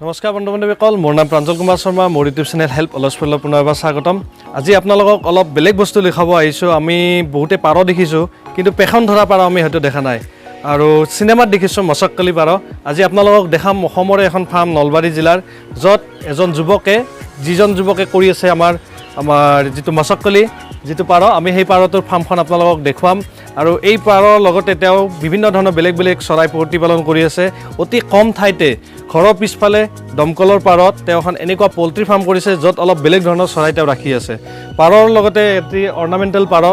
নমস্কাৰ বন্ধু বান্ধৱীসকল, মোৰ নাম প্ৰাঞ্জল কুমাৰ শৰ্মা। মোৰ ইউটিউব চেনেল হেল্প অলছফুলৰ পুনৰবাৰ স্বাগতম। আজি আপোনালোকক অলপ বেলেগ বস্তু দেখাব আহিছোঁ। আমি বহুতে পাৰ দেখিছোঁ, কিন্তু পেখন ধৰা পাৰ আমি হয়তো দেখা নাই। আৰু চিনেমাত দেখিছোঁ মচককালি পাৰ। আজি আপোনালোকক দেখাম অসমৰে এখন ফাৰ্ম নলবাৰী জিলাৰ, য'ত এজন যুৱকে যিজন যুৱকে কৰি আছে আমাৰ যিটো মচককালি যিটো পাৰ, আমি সেই পাৰটোৰ ফাৰ্মখন আপোনালোকক দেখুৱাম। আৰু এই পাৰৰ লগতে তেওঁ বিভিন্ন ধৰণৰ বেলেগ বেলেগ চৰাই প্ৰতিপালন কৰি আছে। অতি কম ঠাইতে ঘৰৰ পিছফালে দমকলৰ পাৰত তেওঁ এখন এনেকুৱা পল্ট্ৰি ফাৰ্ম কৰিছে, য'ত অলপ বেলেগ ধৰণৰ চৰাই তেওঁ ৰাখি আছে। পাৰৰ লগতে এটি অৰ্নামেণ্টেল পাৰ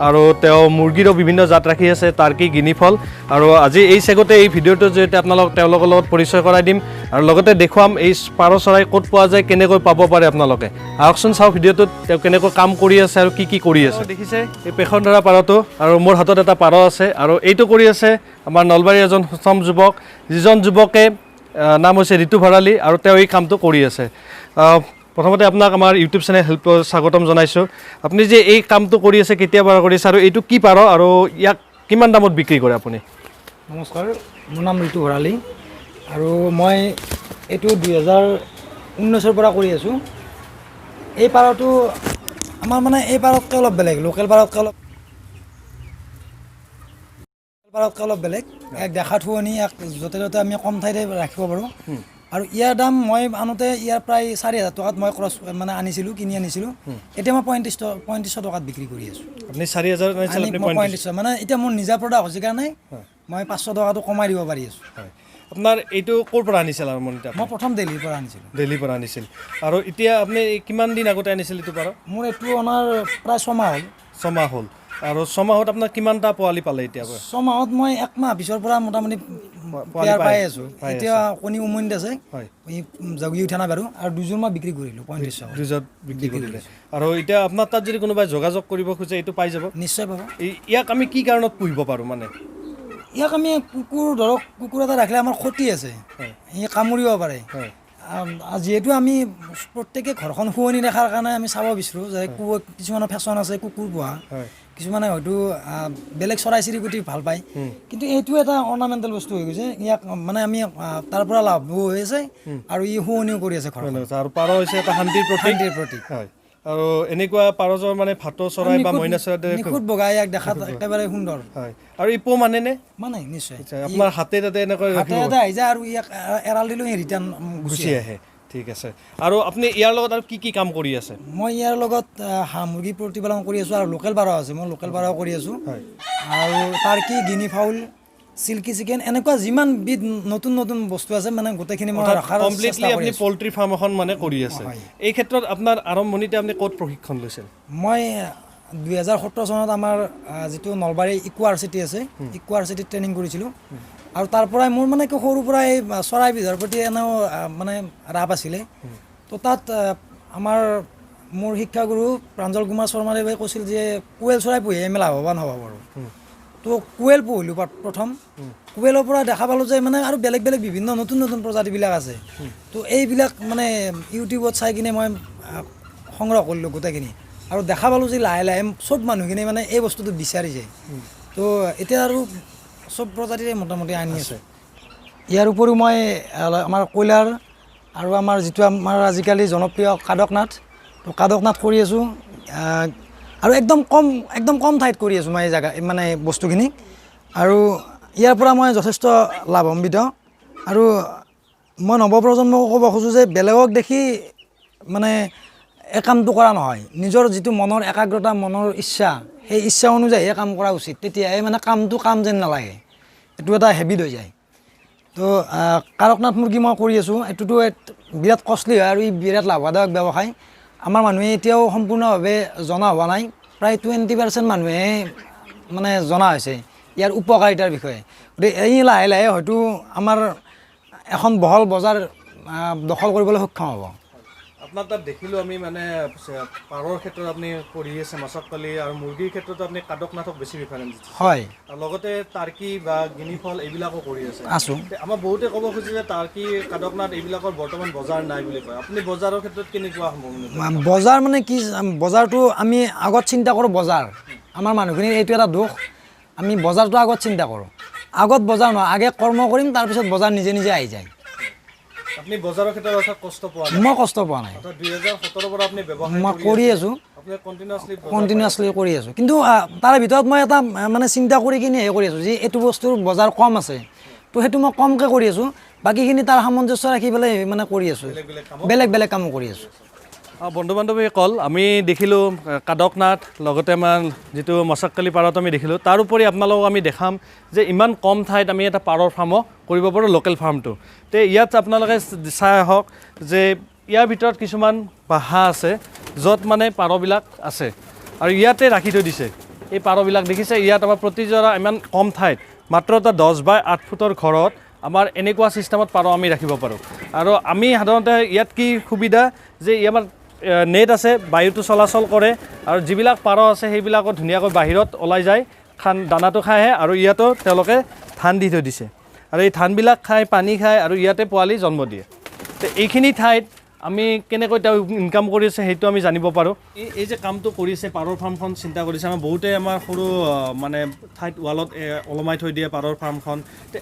আৰু তেওঁ মুৰ্গীৰো বিভিন্ন জাত ৰাখি আছে, টাৰ্কি, গিনি ফল। আৰু আজি এই চেগতে এই ভিডিঅ'টোৰ জৰিয়তে তেওঁলোকৰ লগত পৰিচয় কৰাই দিম আৰু লগতে দেখুৱাম এই পাৰ চৰাই ক'ত পোৱা যায়, কেনেকৈ পাব পাৰে আপোনালোকে। আহকচোন চাওঁ ভিডিঅ'টোত তেওঁ কেনেকৈ কাম কৰি আছে আৰু কি কৰি আছে। দেখিছে এই পেখন ধৰা পাৰটো, আৰু মোৰ হাতত এটা পাৰ আছে। আৰু এইটো কৰি আছে আমাৰ নলবাৰীৰ এজন সুষম যুৱক, যিজন যুৱকে নাম হৈছে ঋতু ভৰালী, আৰু তেওঁ এই কামটো কৰি আছে। প্ৰথমতে আপোনাক আমাৰ ইউটিউব চেনেল হেল্পত স্বাগতম জনাইছোঁ। আপুনি যে এই কামটো কৰি আছে, কেতিয়াৰ পৰা কৰি আছে, আৰু এইটো কি পাৰ আৰু ইয়াক কিমান দামত বিক্ৰী কৰে আপুনি? নমস্কাৰ, মোৰ নাম ঋতু ভৰালী আৰু মই এইটো 2019ৰ পৰা কৰি আছোঁ। এই পাৰটো আমাৰ মানে এই পাৰতকৈ অলপ বেলেগ, লোকেল পাৰতকৈ অলপ বেলেগ। এক দেখাত শুৱনি, এক য'তে ত'তে আমি কম ঠাইতে ৰাখিব পাৰোঁ। আৰু ইয়াৰ দাম মই আনোতে ইয়াৰ প্ৰায় 4,000 টকাত মই কিনি আনিছিলোঁ। এতিয়া মই 3500 টকাত বিক্ৰী কৰি আছোঁ। আপুনি 4,000 3500 মানে এতিয়া মোৰ নিজা প্ৰডাক্ট হৈছে কাৰণে মই 500 টকাটো কমাই দিব পাৰি আছোঁ। আপোনাৰ এইটো ক'ৰ পৰা আনিছিল আৰু মনিটা? মই প্ৰথম দিল্লীৰ পৰা আনিছিলোঁ। দিল্লীৰ পৰা আনিছিল। আৰু এতিয়া আপুনি কিমান দিন আগতে আনিছিল এইটো পাৰ? মোৰ এইটো অনাৰ প্ৰায় 6 মাহ হ'ল। 6 মাহ হ'ল। আৰু 6 মাহত আপোনাৰ কিমানটা পোৱালি পালে এতিয়া? 6 মাহত মই 1 মাহ পিছৰ পৰা মোটামুটি পেয়াৰ পাই আছোঁ। এতিয়া কণী উমনিত আছে, জগি উঠা নাই বাৰু। আৰু 2যোৰ মই বিক্ৰী কৰিলোঁ 3500। 2যোৰ বিক্ৰী কৰিলে। আৰু এতিয়া আপোনাৰ তাত যদি কোনোবাই যোগাযোগ কৰিব খোজে এইটো পাই যাব? নিশ্চয় পাব। ইয়াক আমি কি কাৰণত পুহিব পাৰোঁ মানে? ইয়াক আমি কুকুৰ এটা ৰাখিলে আমাৰ ক্ষতি আছে, সি কামুৰিব পাৰে। যিহেতু আমি প্ৰত্যেকে ঘৰখন শুৱনি দেখাৰ কাৰণে আমি চাব বিচাৰোঁ যে কিছুমানৰ ফেশ্বন আছে কুকুৰ পোহা, কিছুমানে হয়তো বেলেগ চৰাই চিৰিকটি ভাল পায়, কিন্তু এইটো এটা অৰ্নামেণ্টেল বস্তু হৈ গৈছে। ইয়াক মানে আমি তাৰ পৰা লাভো হৈ আছে আৰু ই শুৱনিও কৰি আছে ঘৰখন। আৰু পাৰ হৈছে এটা শান্তিৰ প্ৰতীক। হয়। আৰু এনেকুৱা পাৰজৰ মানে ভাটৌ চৰাই বা মইনা চৰাই নিখুঁত বগা, ইয়াক দেখাত একেবাৰে সুন্দৰ। হয়। আৰু ই পো মানে নিশ্চয় আপোনাৰ হাতে তাতে এনেকৈ আহি যায় আৰু ইয়াক এৰাল দিলোঁ ৰিটাৰ্ণ গুচি আহে। ঠিক আছে। আৰু আপুনি ইয়াৰ লগত আৰু কি কাম কৰি আছে? মই ইয়াৰ লগত হাঁহ মুৰ্গী প্ৰতিপালন কৰি আছোঁ আৰু লোকেল পাৰ আছে, মই লোকেল পাৰ কৰি আছোঁ। আৰু টাৰ্কি, গিনি ফাউল, চিল্কি চিকেন, এনেকুৱা যিমান বিধ নতুন নতুন বস্তু আছে মানে গোটেইখিনি মই ৰখাৰ কমপ্লিটলি আপুনি পল্ট্ৰি ফাৰ্ম এখন মানে কৰি আছে। এই ক্ষেত্ৰত আপোনাৰ আৰম্ভণিতে আপুনি ক'ত প্ৰশিক্ষণ লৈছিল? মই 2017 চনত আমাৰ যিটো নলবাৰী ইকুৱাৰ চিটি আছে, ইকুৱাৰ চিটিত ট্ৰেইনিং কৰিছিলোঁ। আৰু তাৰ পৰাই মোৰ মানে কি সৰুৰ পৰাই চৰাইবিধৰ প্ৰতি এনেও মানে ৰাপ আছিলে। তো তাত মোৰ শিক্ষাগুৰু প্ৰাঞ্জল কুমাৰ শৰ্মাদেৱে কৈছিল যে কোৱেল চৰাই পুহি আমি লাভৱান হ'ব পাৰোঁ। তো কোৱেল পুহিলোঁ প্ৰথম। কোৱেলৰ পৰা দেখা পালোঁ যে মানে আৰু বেলেগ বেলেগ বিভিন্ন নতুন নতুন প্ৰজাতিবিলাক আছে। তো এইবিলাক মানে ইউটিউবত চাই কিনে মই সংগ্ৰহ কৰিলোঁ গোটেইখিনি, আৰু দেখা পালোঁ যে লাহে লাহে চব মানুহখিনি মানে এই বস্তুটো বিচাৰিছে। তো এতিয়া আৰু চব প্ৰজাতিৰে মোটামুটি আনি আছে। ইয়াৰ উপৰিও মই আমাৰ কয়লাৰ আৰু আমাৰ যিটো আমাৰ আজিকালি জনপ্ৰিয় কাদকনাথ, তো কাদকনাথ কৰি আছোঁ। আৰু একদম কম ঠাইত কৰি আছোঁ মই এই মানে বস্তুখিনি। আৰু ইয়াৰ পৰা মই যথেষ্ট লাভান্বিত। আৰু মই নৱপ্ৰজন্মক ক'ব খোজোঁ যে বেলেগক দেখি মানে এই কামটো কৰা নহয়, নিজৰ যিটো মনৰ একাগ্ৰতা, মনৰ ইচ্ছা, সেই ইচ্ছা অনুযায়ীহে কাম কৰা উচিত। তেতিয়াহে মানে কামটো কাম যেন নালাগে, এইটো এটা হেবিট হৈ যায়। তো কাদকনাথ মুৰ্গী মই কৰি আছোঁ। এইটোতো বিৰাট কষ্টলি হয় আৰু ই বিৰাট লাভদায়ক ব্যৱসায়। আমাৰ মানুহে এতিয়াও সম্পূৰ্ণভাৱে জনা হোৱা নাই, প্ৰায় 20% মানুহে মানে জনা হৈছে ইয়াৰ উপকাৰিতাৰ বিষয়ে। গতিকে এই লাহে লাহে হয়তো আমাৰ এখন বহল বজাৰ দখল কৰিবলৈ সক্ষম হ'ব। আপোনাৰ তাত দেখিলোঁ আমি মানে পাৰৰ ক্ষেত্ৰত আপুনি কৰি আছে মচককালি, আৰু মুৰ্গীৰ ক্ষেত্ৰতো আপুনি কাদকনাথক বেছি প্ৰিফাৰেঞ্চ দিছে। হয়। আৰু লগতে টাৰ্কি বা গিনি ফল এইবিলাকো কৰি আছে। আছোঁ। আমাৰ বহুতে ক'ব খুজিছে যে টাৰ্কি, কাদকনাথ এইবিলাকৰ বৰ্তমান বজাৰ নাই বুলি কয়। আপুনি বজাৰৰ ক্ষেত্ৰত কেনেকুৱা সম্ভাৱনা? বজাৰ মানে কি, বজাৰটো আমি আগত চিন্তা কৰোঁ। বজাৰ আমাৰ মানুহখিনিৰ এইটো এটা দোষ, আমি বজাৰটো আগত চিন্তা কৰোঁ। আগত বজাৰ নহয়, আগে কৰ্ম কৰিম, তাৰপিছত বজাৰ নিজে নিজে আহি যায়। আপুনি বজাৰৰ ক্ষেত্ৰত অৰ্থাৎ কষ্ট পোৱা নাই মই কষ্ট পোৱা নাই অৰ্থাৎ 2017 পৰা আপুনি ব্যৱসায় মই কৰি আছোঁ আপুনি কণ্টিনিউৱাছলি কৰি আছোঁ কিন্তু তাৰে ভিতৰত মই এটা মানে চিন্তা কৰি কিনেহে কৰি আছোঁ যে এইটো বস্তুৰ বজাৰ কম আছে তো সেইটো মই কমকৈ কৰি আছোঁ বাকীখিনি তাৰ সামঞ্জস্য ৰাখি পেলাই মানে কৰি আছোঁ বেলেগ বেলেগ কামো কৰি আছোঁ বন্ধু বান্ধৱীসকল আমি দেখিলোঁ কাদকনাথ লগতে আমাৰ যিটো মছাক্কালি পাৰত আমি দেখিলোঁ তাৰোপৰি আপোনালোকক আমি দেখাম যে ইমান কম ঠাইত আমি এটা পাৰৰ ফাৰ্মো কৰিব পাৰোঁ লোকেল ফাৰ্মটো তে ইয়াত আপোনালোকে চাই আহক যে ইয়াৰ ভিতৰত কিছুমান বাহা আছে য'ত মানে পাৰবিলাক আছে আৰু ইয়াতে ৰাখি থৈ দিছে এই পাৰবিলাক দেখিছে ইয়াত আমাৰ প্ৰতিজোৰা ইমান কম ঠাইত মাত্ৰ এটা 10 বাই 8 ফুটৰ ঘৰত আমাৰ এনেকুৱা ছিষ্টেমত পাৰ আমি ৰাখিব পাৰোঁ আৰু আমি সাধাৰণতে ইয়াত কি সুবিধা যে আমাৰ নেট আছে বায়ুটো চলাচল কৰে আৰু যিবিলাক পাৰ আছে সেইবিলাকো ধুনীয়াকৈ বাহিৰত ওলাই যায় দানাটো খাই আহে আৰু ইয়াতো তেওঁলোকে ধান দি থৈ দিছে আৰু এই ধানবিলাক খাই পানী খায় আৰু ইয়াতে পোৱালি জন্ম দিয়ে তো এইখিনি ঠাইত আমি কেনেকৈ তেওঁ ইনকাম কৰি আছে সেইটো আমি জানিব পাৰোঁ এই যে কামটো কৰিছে পাৰৰ ফাৰ্মখন চিন্তা কৰিছে আমাৰ বহুতে আমাৰ সৰু মানে ঠাইত ৱালত ওলমাই থৈ দিয়ে পাৰৰ ফাৰ্মখন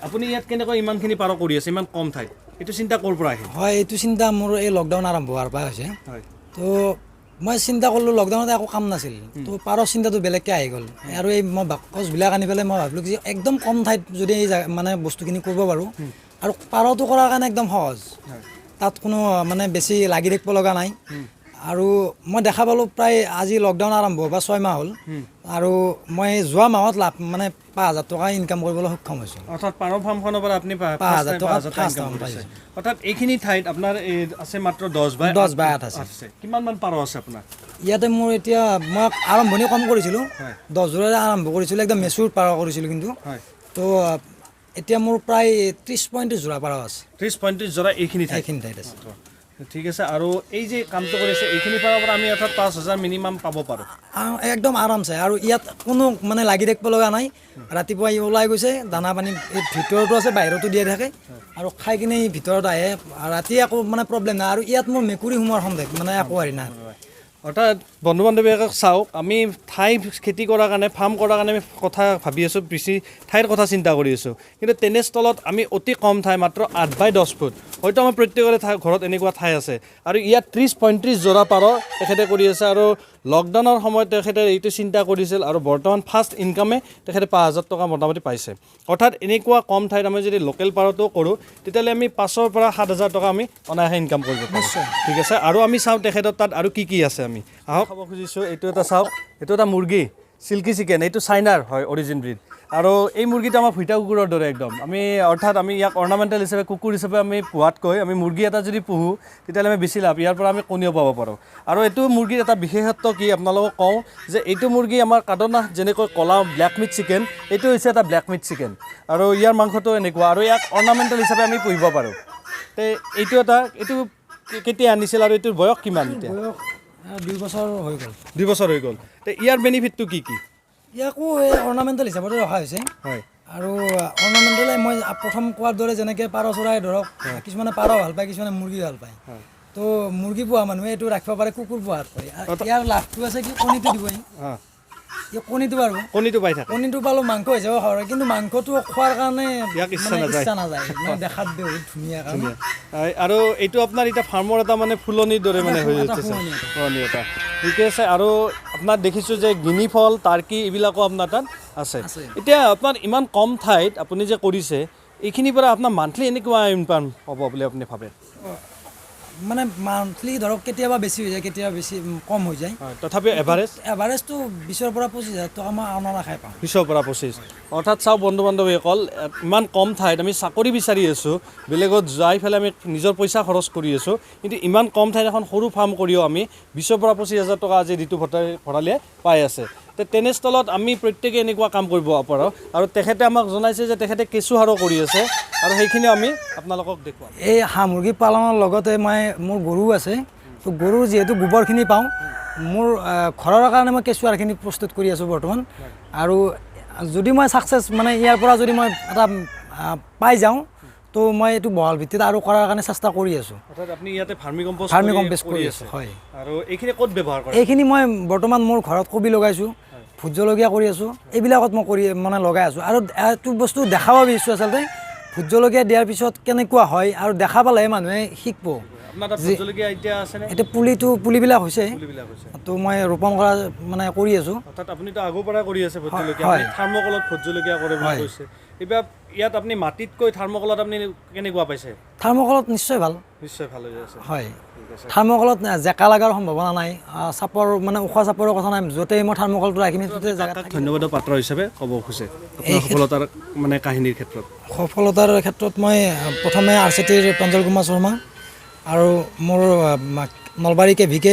আপুনি ইয়াত কেনেকৈ ইমানখিনি পাৰ কৰি আছে ইমান কম ঠাইত এইটো চিন্তা ক'ৰ পৰা আহিল হয় এইটো চিন্তা মোৰ এই লকডাউন আৰম্ভ হোৱাৰ পৰা হৈছে হয় তো মই চিন্তা কৰিলোঁ লকডাউনতে একো কাম নাছিল তো পাৰৰ চিন্তাটো বেলেগকৈ আহি গ'ল আৰু এই মই বাকচবিলাক আনি পেলাই মই ভাবিলোঁ যে একদম কম ঠাইত যদি এই মানে বস্তুখিনি কৰিব পাৰোঁ আৰু পাৰটো কৰাৰ কাৰণে একদম সহজ তাত কোনো মানে বেছি লাগি থাকিব লগা নাই আৰু মই দেখা পালোঁ প্ৰায় আজি লকডাউন আৰম্ভ হোৱাৰ পৰা 6 মাহ হ'ল আৰু মই যোৱা মাহত লাভ মানে 5,000 টকা ইনকাম কৰিবলৈ সক্ষম হৈছোঁ অৰ্থাৎ পাৰ ফাৰ্মখনৰ পৰা আপুনি 5,000 টকা অৰ্থাৎ এইখিনি ঠাইত আপোনাৰ আছে মাত্ৰ 10 বাই 8 আছে কিমানমান পাৰ আছে আপোনাৰ ইয়াতে মোৰ এতিয়া মই আৰম্ভণি কম কৰিছিলোঁ 10 যোৰেৰে আৰম্ভ কৰিছিলোঁ একদম মেচুৰ পাৰ কৰিছিলোঁ কিন্তু তো এতিয়া মোৰ প্ৰায় 30-35 যোৰা পাৰ আছে 30-35 যোৰা এইখিনি ঠাইত আছে ঠিক আছে আৰু এই যে কামটো কৰিছে এইখিনি পাৰৰ পৰা আমি অৰ্থাৎ 5,000 মিনিমাম পাব পাৰোঁ একদম আৰামছে আৰু ইয়াত কোনো মানে লাগি থাকিব লগা নাই ৰাতিপুৱা ওলাই গৈছে দানা পানী এই ভিতৰতো আছে বাহিৰতো দিয়ে থাকে আৰু খাই কিনে ভিতৰত আহে ৰাতি একো মানে প্ৰব্লেম নাই আৰু ইয়াত মোৰ মেকুৰী সোমোৱাৰ সন্দেহ মানে একো হেৰি নাই অৰ্থাৎ বন্ধু বান্ধৱীসকলক চাওক আমি ঠাই খেতি কৰাৰ কাৰণে ফাৰ্ম কৰাৰ কাৰণে আমি কথা ভাবি আছোঁ বেছি ঠাইৰ কথা চিন্তা কৰি আছোঁ কিন্তু তেনেস্থলত আমি অতি কম ঠাই মাত্ৰ 8 বাই 10 ফুট হয়তো আমাৰ প্ৰত্যেকৰে ঘৰত এনেকুৱা ঠাই আছে আৰু ইয়াত 30-35 যোৰা পাৰ তেখেতে কৰি আছে আৰু লকডাউনৰ সময়ত তেখেতে এইটো চিন্তা কৰিছিল আৰু বৰ্তমান ফাৰ্ষ্ট ইনকামে তেখেতে 5,000 টকা মোটামুটি পাইছে অৰ্থাৎ এনেকুৱা কম ঠাইত আমি যদি লোকেল পাৰটো কৰোঁ তেতিয়াহ'লে আমি 5,000 পৰা 7,000 টকা আমি অনায়াসে ইনকাম কৰিব পাৰোঁ ঠিক আছে আৰু আমি চাওঁ তেখেতৰ তাত আৰু কি আছে আমি আহক খাব খুজিছোঁ এইটো এটা চাওক এইটো এটা মুৰ্গী চিল্কি চিকেন এইটো চাইনাৰ হয় অৰিজিন ব্ৰিড আৰু এই মুৰ্গীটো আমাৰ ভুইটা কুকুৰৰ দৰে একদম আমি অৰ্থাৎ আমি ইয়াক অৰ্নামেণ্টেল হিচাপে কুকুৰ হিচাপে আমি পোহাতকৈ আমি মুৰ্গী এটা যদি পোহোঁ তেতিয়াহ'লে আমি বেছি লাভ ইয়াৰ পৰা আমি কণীও পাব পাৰোঁ আৰু এইটো মুৰ্গীৰ এটা বিশেষত্ব কি আপোনালোকক কওঁ যে এইটো মুৰ্গী আমাৰ কাদকনাথ যেনেকৈ ক'লা ব্লেক মিট চিকেন এইটো হৈছে এটা ব্লেক মিট চিকেন আৰু ইয়াৰ মাংসটো এনেকুৱা আৰু ইয়াক অৰ্নামেণ্টেল হিচাপে আমি পুহিব পাৰোঁ তে এইটো কেতিয়া আনিছিল আৰু এইটোৰ বয়স কিমান এতিয়া 2 বছৰ হৈ গ'ল 2 বছৰ হৈ গ'ল তে ইয়াৰ বেনিফিটটো কি ইয়াকো এই অৰ্নামেণ্টেল হিচাপতে ৰখা হৈছে হয় আৰু অৰ্নামেণ্টেলে মই প্ৰথম কোৱাৰ দৰে যেনেকৈ পাৰ চৰাই ধৰক কিছুমানে পাৰ ভাল পায় কিছুমানে মুৰ্গী ভাল পায় তো মুৰ্গী পোহা মানুহে এইটো ৰাখিব পাৰে কুকুৰ পোহাতকৈ ইয়াৰ লাভটো আছে কি কণীটো দিবই কণীটো পাব কণীটো পাই থাকে কণীটো পালোঁ মাংস হিচাপে খাব পাৰে কিন্তু মাংসটো খোৱাৰ কাৰণে ইচ্ছা নাযায় দেখাত বহুত ধুনীয়া কাৰণে আৰু এইটো আপোনাৰ এতিয়া ফাৰ্মৰ এটা মানে ফুলনিৰ দৰে মানে হৈ উঠিছে ফুলনি এটা ঠিকে আছে আৰু আপোনাৰ দেখিছোঁ যে গিনি ফল টাৰ্কি এইবিলাকো আপোনাৰ তাত আছে এতিয়া আপোনাৰ ইমান কম ঠাইত আপুনি যে কৰিছে এইখিনিৰ পৰা আপোনাৰ মান্থলি এনেকুৱা ইনকাম হ'ব বুলি আপুনি ভাবে মানে মান্থলি ধৰক কেতিয়াবা বেছি হৈ যায় কেতিয়াবা বেছি কম হৈ যায় তথাপিও এভাৰেজটো 20,000 পৰা 25,000 টকা মই অনাৰাখাই পাওঁ 20,000 পৰা 25,000 অৰ্থাৎ চাওক বন্ধু বান্ধৱীসকল ইমান কম ঠাইত আমি চাকৰি বিচাৰি আছোঁ বেলেগত যাই পেলাই আমি নিজৰ পইচা খৰচ কৰি আছোঁ কিন্তু ইমান কম ঠাইত এখন সৰু ফাৰ্ম কৰিও আমি 20,000 পৰা 25,000 টকা আজি ঋতু ভঁৰালীয়ে পাই আছে তেনেস্থলত আমি প্ৰত্যেকে এনেকুৱা কাম কৰিব পাৰোঁ আৰু তেখেতে আমাক জনাইছে যে তেখেতে কেঁচুসাৰো কৰি আছে আৰু সেইখিনি আমি আপোনালোকক দেখুৱাম এই হাঁহ মুৰ্গী পালনৰ লগতে মোৰ গৰু আছে তো গৰুৰ যিহেতু গোবৰখিনি পাওঁ মোৰ ঘৰৰ কাৰণে মই কেঁচুসাৰখিনি প্ৰস্তুত কৰি আছোঁ বৰ্তমান আৰু যদি মই ছাকচেছ মানে ইয়াৰ পৰা যদি মই এটা পাই যাওঁ তো মই এইটো বহল ভিত্তিত আৰু কৰাৰ কাৰণে চেষ্টা কৰি আছোঁ আপুনি ইয়াতে ফাৰ্মি কম্পোষ্ট কৰি আছোঁ হয় আৰু এইখিনি ক'ত ব্যৱহাৰ কৰে এইখিনি মই বৰ্তমান মোৰ ঘৰত কবি লগাইছোঁ ভোট জলকীয়া কৰি আছোঁ এইবিলাকত মই কৰি মানে লগাই আছোঁ আৰু এইটো বস্তু দেখাব বিচাৰিছোঁ আচলতে ভোট জলকীয়া দিয়াৰ পিছত কেনেকুৱা হয় আৰু দেখা পালে মানুহে শিকিব। আপোনাৰ তাত ভোট জলকীয়া এতিয়া আছেনে? এতিয়া পুলিবিলাক হৈছে, পুলিবিলাক হৈছে। তো মই ৰোপণ কৰা মানে কৰি আছোঁ। অৰ্থাৎ আপুনিতো আগৰ পৰাই কৰি আছে ভোট জলকীয়া, হয়। আপুনি থাৰ্মকলত ভোট জলকীয়া কৰে বুলি কৈছে। এতিয়া ইয়াত আপুনি মাটিতকৈ থাৰ্মকলত আপুনি কেনেকুৱা পাইছে? থাৰ্মকলত নিশ্চয় ভাল। নিশ্চয় ভাল হৈ আছে। হয়, থাৰ্মকলত জেকা লগাৰ সম্ভাৱনা নাই, চাপৰ মানে ওখ চাপৰৰ কথা নাই, য'তেই মই থাৰ্মকলটো ৰাখিম তাতে জেগা থাকিব। ধন্যবাদ পাত্ৰ হিচাপে ক'ব খোজে আপোনাৰ সফলতাৰ মানে কাহিনীৰ ক্ষেত্ৰত। সফলতাৰ ক্ষেত্ৰত মই প্ৰথমে RCTৰ প্ৰাঞ্জল কুমাৰ শৰ্মা আৰু মোৰ Nalbari KVK,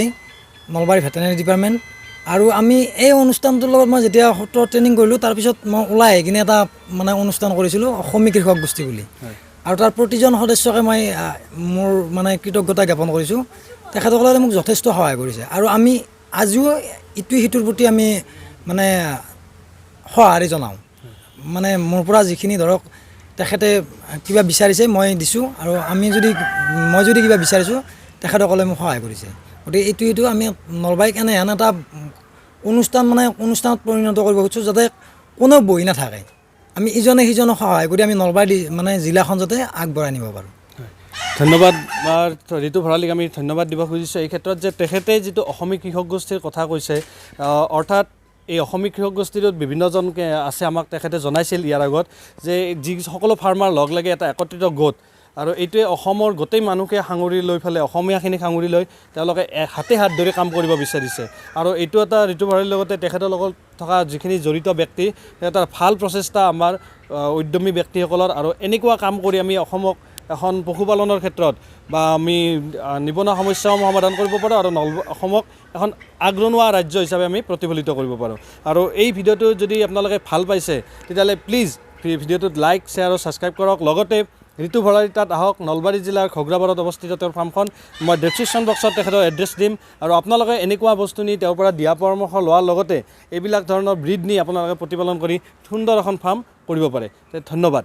Nalbari veterinary department, আৰু আমি এই অনুষ্ঠানটোৰ লগত মই যেতিয়া সত্ৰ ট্ৰেইনিং কৰিলোঁ তাৰপিছত মই ওলাই আহি কিনে এটা মানে অনুষ্ঠান কৰিছিলোঁ অসমী কৃষক গোষ্ঠী বুলি, আৰু তাৰ প্ৰতিজন সদস্যকে মই মোৰ মানে কৃতজ্ঞতা জ্ঞাপন কৰিছোঁ। তেখেতসকলে মোক যথেষ্ট সহায় কৰিছে, আৰু আমি আজিও ইটোৱে সিটোৰ প্ৰতি আমি মানে সঁহাৰি জনাওঁ। মানে মোৰ পৰা যিখিনি ধৰক তেখেতে কিবা বিচাৰিছে মই দিছোঁ, আৰু মই যদি কিবা বিচাৰিছোঁ তেখেতসকলে মোক সহায় কৰিছে। গতিকে এইটো আমি নলবাৰীক এনেহেন এটা অনুষ্ঠানত পৰিণত কৰিব খুজিছোঁ যাতে কোনেও বহি নাথাকে, আমি ইজনে সিজনক সহায় কৰি আমি নলবাৰী মানে জিলাখন যাতে আগবঢ়াই নিব পাৰোঁ। ধন্যবাদ ঋতু ভৰালীক আমি ধন্যবাদ দিব খুজিছোঁ এই ক্ষেত্ৰত যে তেখেতে যিটো অসমী কৃষক গোষ্ঠীৰ কথা কৈছে, অৰ্থাৎ এই অসমী কৃষক গোষ্ঠীটোত বিভিন্নজন আছে, আমাক তেখেতে জনাইছিল ইয়াৰ আগত যে যি সকলো ফাৰ্মাৰ লগ লাগি এটা একত্ৰিত গোট, আৰু এইটোৱে অসমৰ গোটেই মানুহকে সাঙুৰি লৈ পেলাই অসমীয়াখিনিক সাঙুৰি লৈ তেওঁলোকে হাতে হাত ধৰি কাম কৰিব বিচাৰিছে। আৰু এইটো এটা ঋতু ভৰালীৰ লগতে তেখেতৰ লগত থকা যিখিনি জড়িত ব্যক্তি এটা ভাল প্ৰচেষ্টা আমাৰ উদ্যমী ব্যক্তিসকলৰ, আৰু এনেকুৱা কাম কৰি আমি অসমক এখন পশুপালনৰ ক্ষেত্ৰত বা আমি নিবনুৱা সমস্যাসমূহ সমাধান কৰিব পাৰোঁ, আৰু অসমক এখন আগৰণুৱা ৰাজ্য হিচাপে আমি প্ৰতিফলিত কৰিব পাৰোঁ। আৰু এই ভিডিঅ'টো যদি আপোনালোকে ভাল পাইছে তেতিয়াহ'লে প্লিজ ভিডিঅ'টোত লাইক, শ্বেয়াৰ আৰু ছাবস্ক্ৰাইব কৰক। লগতে ঋতু ভৰালী তাত আহক, নলবাৰী জিলাৰ ঘগ্ৰাবাৰত অৱস্থিত তেওঁৰ ফাৰ্মখন। মই ডেছক্ৰিপশ্যন বক্সত তেখেতৰ এড্ৰেছ দিম, আৰু আপোনালোকে এনেকুৱা বস্তু নি তেওঁৰ পৰা দিয়া পৰামৰ্শ লোৱাৰ লগতে এইবিলাক ধৰণৰ ব্ৰীড নি আপোনালোকে প্ৰতিপালন কৰি সুন্দৰ এখন ফাৰ্ম কৰিব পাৰে। ধন্যবাদ।